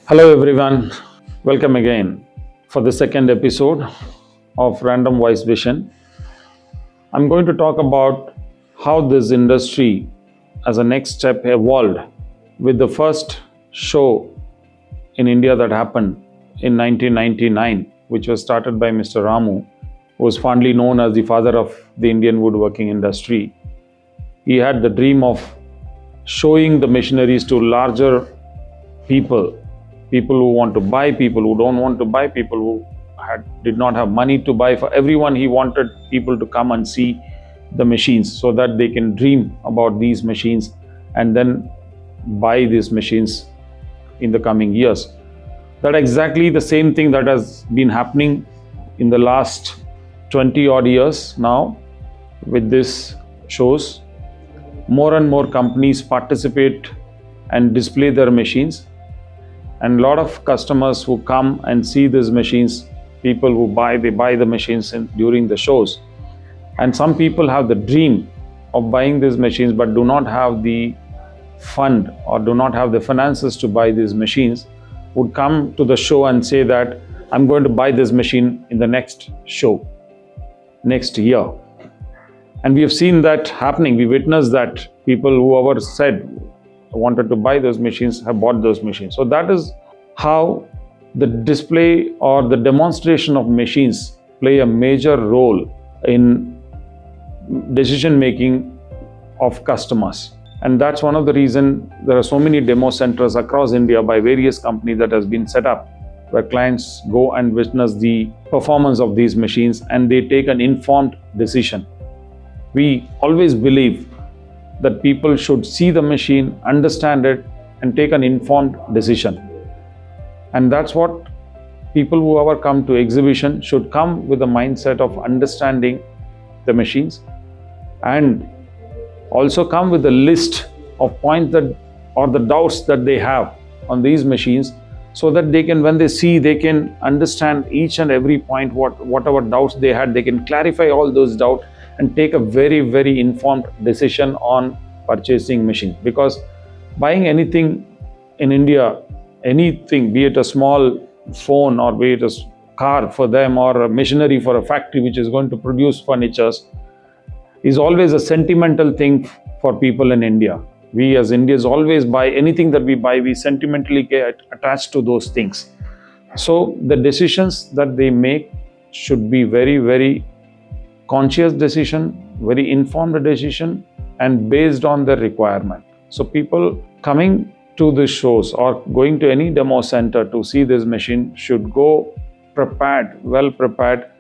Hello everyone, welcome again for the second episode of Random Voice Vision. I'm going to talk about how this industry as a next step evolved with the first show in India that happened in 1999, which was started by Mr. Ramu, who was fondly known as the father of the Indian woodworking industry. He had the dream of showing the machineries to larger people who want to buy, people who don't want to buy, people who did not have money to buy. For everyone, he wanted people to come and see the machines so that they can dream about these machines and then buy these machines in the coming years. That's exactly the same thing that has been happening in the last 20 odd years now with these shows. More and more companies participate and display their machines. And a lot of customers who come and see these machines, people who buy the machines during the shows. And some people have the dream of buying these machines but do not have the fund or do not have the finances to buy these machines, would come to the show and say that I'm going to buy this machine in the next show, next year. And we have seen that happening. We witnessed that people whoever said wanted to buy those machines have bought those machines. So that is how the display or the demonstration of machines play a major role in decision making of customers. And that's one of the reasons there are so many demo centers across India by various companies that has been set up, where clients go and witness the performance of these machines and they take an informed decision. We always believe that people should see the machine, understand it, and take an informed decision. And that's what people who ever come to exhibition should come with the mindset of understanding the machines and also come with a list of points that or the doubts that they have on these machines, so that they can, when they see, they can understand each and every point, whatever doubts they had, they can clarify all those doubts and take a very, very informed decision on purchasing machine. Because buying anything in India, anything, be it a small phone or be it a car for them or a machinery for a factory which is going to produce furnitures, is always a sentimental thing for people in India. We as Indians always buy anything that we buy, we sentimentally get attached to those things. So the decisions that they make should be very, very conscious decision, very informed decision, and based on their requirement. So people coming to the shows or going to any demo center to see this machine should go prepared, well prepared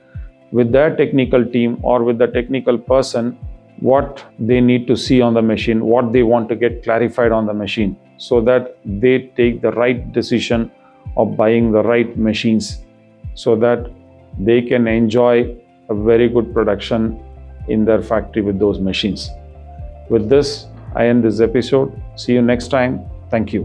with their technical team or with the technical person, what they need to see on the machine, what they want to get clarified on the machine, so that they take the right decision of buying the right machines, so that they can enjoy a very good production in their factory with those machines. With this, I end this episode. See you next time. Thank you.